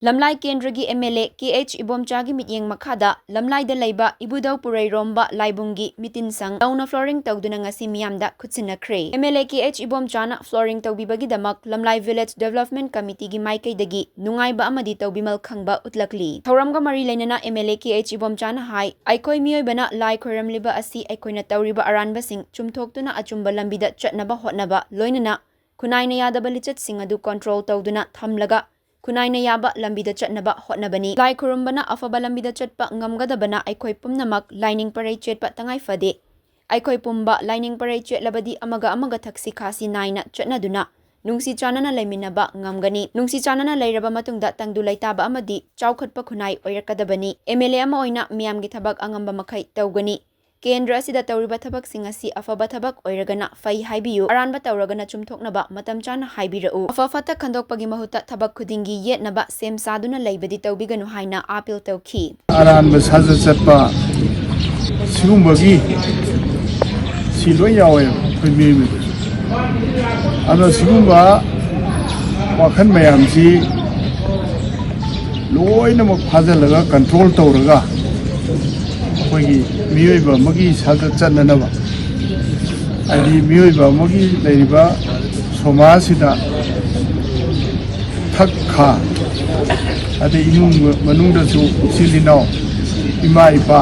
lamlai kendragi MLA KH Ibomchagi mityeng makhada lamlai da laiba Ibudau Purai Romba Laibungi mitinsang dauna flooring tawduna ngasi miyamda khutsinakre MLA KH Ibomchana flooring tawbibagi damak lamlai village development committee gi maikaidagi nungaiba amadi tawbimal khangba utlakli thauramga mari lainana MLA KH Ibomchana hai aikoi miyoibana lai khoramliba asi aikoina tawriba aranba sing chumthoktuna achumba lambida chatnaba hotnaba loinana kunaina yadaba lichat sing adu control tawduna thamlaga Kunaina yaba lambida chatnaba hotnabani lai khurumbana afaba lambida chatpa ngamgadabana aikoi pumnamak lining parai chetpa tangai fade aikoi pumba lining parai chetlabadi amaga thaksi khasi naina chatnaduna nungsi chanana laiminaba ngamgani nungsi chanana lairaba matungda tangdu laitaba amadi chawkhatpa khunai oirakadabani MLA ama oina miyamgi thabak angamba makhai tawgani Kendra asida tawriba thabak singasi afaba thabak oiragana fai haibiyu aranba tawragana chumthoknaba matam chana haibirau afafata khandokpagi mahuta thabak khudingi yetnaba sem saduna laibadi tawbiganu haina appeal tawki aranba saja chatpa sigumbagi siloi yawe khumi ana sigumba wakhan mayam si loina mo phajalaga control tawraga कोई मियोइबा मगी सादा चन्ननबा आदि मियोइबा मगी लेरिबा समासिदा थक्खा आदि इनुंग मनुंगदसु सिलिनाव इमा इपा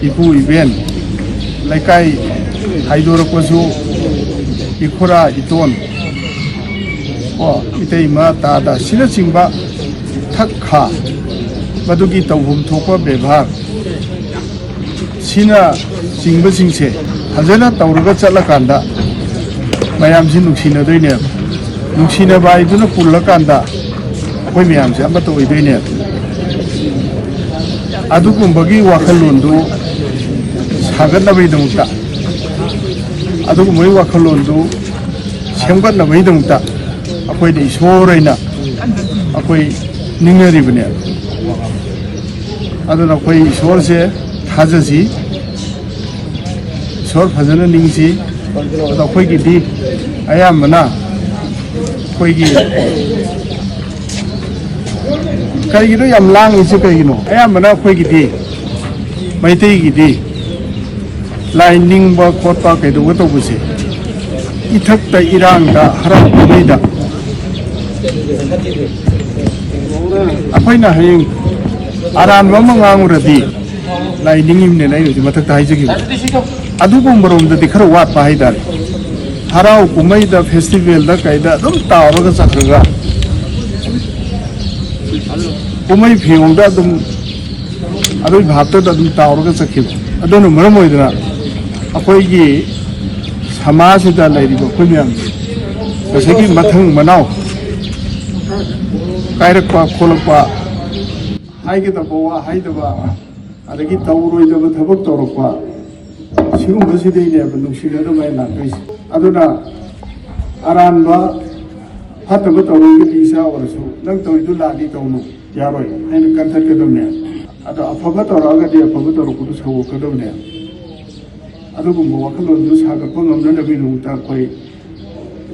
इपु Eben लाइकाई हाइदोरकसु इखोरा इतोन ओ इतैमा S सिना चिंबा थक्खा मधुगी तौहुम थोपा बेभाग सिना चिंबसिंगसे फजना तौरगा चलकांदा मयामसि नुक्सिनदोइने नुक्सिनबा इदुना पुल्लकांदा अखोय मयामसे अमत ओइदोइने अदुगुंबगी वाखलोंदु सागनबैदमुता अदुगुंबगी वाखलोंदु सेमगनबैदमुता अखोयदे इसोरैना अखोय निंगरिबने अदुना कोई ईश्वर से थाजसी ईश्वर फजन निंगसी अदा कोई की दी अयामना कोई की कईगिनो याम लांग इसे कईगिनो अयामना कोई की दी मैते की दी लाइनिंग बा कोटपा कईदो गतो बुसे इथक ता इरांग दा हरा बनेदा अखोइना हयिंग आरान मंगांगुरदी लाइनिंगिमने लाइनुजि मथक हाइजगी अदुगुमबरोमदि खर वाटपा हाइदारे हराव कुमैदा फेस्टिवल दा कैदा अदुम तावरगा चखरगा कुमै फियोंदा अदुम अदुइ भातदा अदुम तावरगा चखि अदुनु मरम ओइदना अखोइगी समाजदा लाइरिबो खुम्याम कसैगी मथंग मनाव काइरकपा खोलकपा हाइगदबा हाइदबा अदगी तौरोइदब थबक तौरकपा सिगुंबसिदैनेब नुसिनदबाय लाखैसि अदुना अरानबा फतब तौरोइगि दिसा ओरसु नंग तौइदु लादि तौनु यारोय हैन कंथकदबने अद अफब तौरागदि अफब तौरकुदु सवकदबने अदुगुंब वखलोंदु सागप ngamnanabi nungta khoi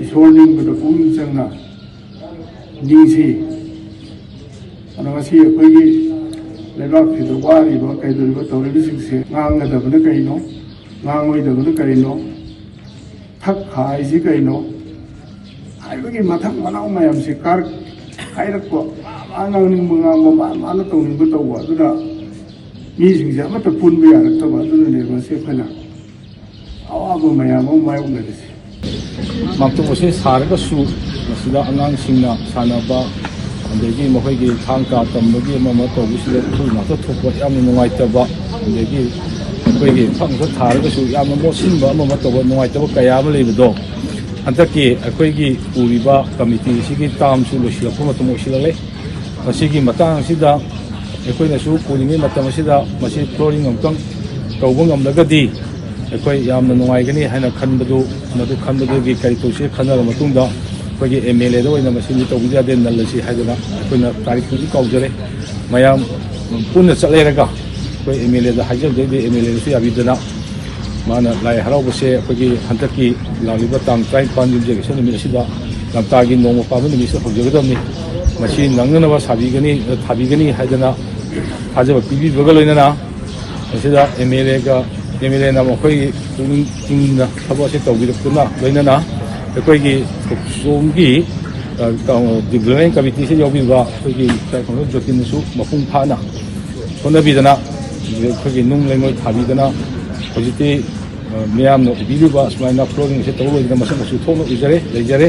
इशोरनिंगबद पुंगिं चंगना निंगसि अनगासी अखोइगी लेबाक फिदो वारिबा कैदोरिबा तौरिबिसिंगसे ngangadabana kaino ngangoidabana kaino thak khaisi kaino haibagi mathak manaw mayamse kar khairakko angangning mangangba mana tawningba tawwa aduna misingse amata punba yaraktaba aduna neba se phana awaba mayam mayongadisi ꯃꯥꯡꯇꯣꯛꯄꯁꯦ ꯁꯥꯔꯒꯁꯨ ꯃꯁꯤꯗ ꯑꯉꯥꯡꯁꯤꯡꯅ ꯁꯥꯟꯅꯕ ꯑꯗꯒꯤ ꯃꯈꯣꯏꯒꯤ ꯊꯥꯡ ꯇꯥ ꯇꯝꯕꯒꯤ ꯑꯃ ꯇꯧꯕꯁꯤꯗ ꯎꯐꯨꯜ ꯉꯥꯛꯇ ꯊꯣꯛꯄ ꯌꯥꯝꯅ ꯅꯨꯡꯉꯥꯏꯇꯕ ꯑꯗꯒꯤ ꯑꯩꯈꯣꯏꯒꯤ ꯐꯛ ꯊꯥꯔꯒꯁꯨ ꯌꯥꯝꯅ ꯃꯣꯠꯁꯤꯟꯕ ꯑꯃ ꯇꯧꯕ ꯅꯨꯡꯉꯥꯏꯇꯕ ꯀꯌꯥ ꯑꯃ ꯂꯩꯕꯗꯣ ꯍꯟꯗꯛꯀꯤ ꯑꯩꯈꯣꯏꯒꯤ ꯄꯨꯔꯤꯕ ꯀꯃꯤꯇꯤꯁꯤꯒꯤ ꯇꯥꯝꯁꯨ ꯂꯣꯏꯁꯤꯜꯂꯛꯄ ꯃꯇꯝ ꯑꯣꯏꯁꯤꯜꯂꯛꯂꯦ ꯃꯁꯤꯒꯤ ꯃꯇꯥꯡ ꯑꯁꯤꯗ ꯑꯩꯈꯣꯏꯅꯁꯨ ꯄꯨꯔꯤꯉꯩ ꯃꯇꯝ ꯑꯁꯤꯗ ꯃꯁꯤ ꯐ꯭ꯂꯣꯔꯤꯡ ꯑꯃꯨꯛꯇꯪ ꯇꯧꯕ ꯉꯝꯂꯒꯗꯤ ꯑꯩꯈꯣꯏ ꯌꯥꯝꯅ ꯅꯨꯡꯉꯥꯏꯒꯅꯤ ꯍꯥꯏꯅ ꯈꯟꯕꯗꯨ ꯃꯗꯨ ꯈꯟꯕꯗꯨꯒꯤ ꯀꯔꯤ ꯇꯧꯁꯤ ꯈꯟꯅꯔꯕ ꯃꯇꯨꯡꯗ ꯑꯩꯈꯣꯏꯒꯤ MLAꯗ ꯑꯣꯏꯅ ꯃꯁꯤꯗꯤ ꯇꯧꯕ ꯌꯥꯗꯦ ꯅꯜꯂꯁꯤ ꯍꯥꯏꯗꯅ ꯑꯩꯈꯣꯏꯅ ꯇꯥꯔꯤꯛꯇꯨꯗꯤ ꯀꯥꯎꯖꯔꯦ ꯃꯌꯥꯝ ꯄꯨꯟꯅ ꯆꯠꯂꯦꯔꯒ ꯑꯩꯈꯣꯏ MLAꯗ ꯍꯥꯏꯖꯕꯗꯩꯗꯤ MLAꯗꯁꯨ ꯌꯥꯕꯤꯗꯅ माना लाई हराउबसे अखोगी हंतकी लालिबा तांग 35 युमजेगेसन निमित असिदा लमतागी नोंग पाबा निमित हौजगदबनी ꯃꯁꯤ ꯅꯪꯅꯅꯕ ꯊꯥꯕꯤꯒꯅꯤ ꯍꯥꯏꯗꯅ ꯊꯥꯖꯕ ꯄꯤꯕꯤꯕꯒ ꯂꯣꯏꯅꯅ ꯃꯁꯤꯗ MLAꯅ ꯃꯈꯣꯏꯒꯤ ꯄꯨꯛꯅꯤꯡ ꯆꯤꯡꯅ ꯊꯕꯛ ꯑꯁꯤ ꯇꯧꯕꯤꯔꯛꯇꯨꯅ ꯂꯣꯏꯅꯅ ꯑꯩꯈꯣꯏꯒꯤ ꯊꯣꯛꯆꯣꯝꯒꯤ ꯗꯤꯕ꯭ꯂꯞꯃꯦꯟ ꯀꯃꯤꯇꯤꯁꯤ ꯌꯥꯎꯕꯤꯕ ꯑꯩꯈꯣꯏꯒꯤ ꯏꯀꯥꯏꯈꯨꯝꯅꯕ ꯖꯣꯇꯤꯟꯅꯁꯨ ꯃꯄꯨꯡ ꯐꯥꯅ ꯍꯣꯠꯅꯕꯤꯗꯅ ꯑꯩꯈꯣꯏꯒꯤ ꯅꯨꯡ ꯂꯩꯉꯣꯏ ꯊꯥꯕꯤꯗꯅ ꯍꯧꯖꯤꯛꯇꯤ ꯃꯤꯌꯥꯝꯅ ꯎꯕꯤꯔꯤꯕ ꯁꯨꯃꯥꯏꯅ ꯐ꯭ꯂꯣꯔꯤꯡ ꯑꯁꯤ ꯇꯧꯕ ꯂꯣꯏꯗꯅ ꯃꯁꯛ ꯃꯆꯨ ꯊꯣꯛꯅ ꯂꯩꯖꯔꯦ